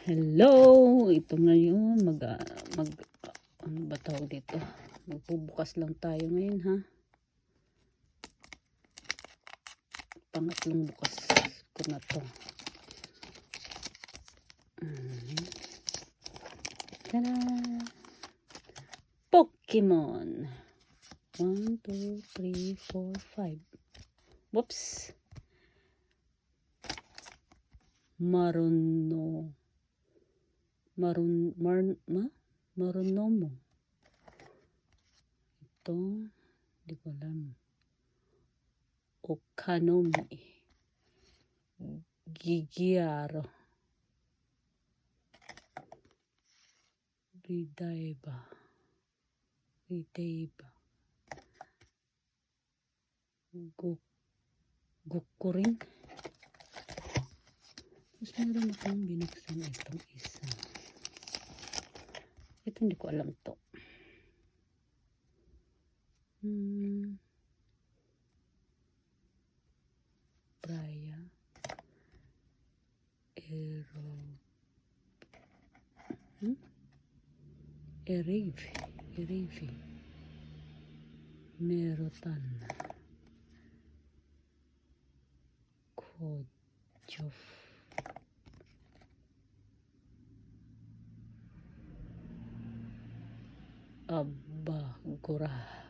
Hello! Ito ngayon, ano ba tawag dito? Magbubukas lang tayo ngayon, ha? Pangatlong bukas ko na to. Tada! Pokemon! 1, 2, 3, 4, 5. Whoops! Marunomo. Ito, hindi ko alam. Okanomi. Gigiaro. Ridaiba. Gukurin. Tapos meron akong binuksan itong isa. Ito hindi ko alam to. Braya. Erevi. Merotan. Kojof. Abagura.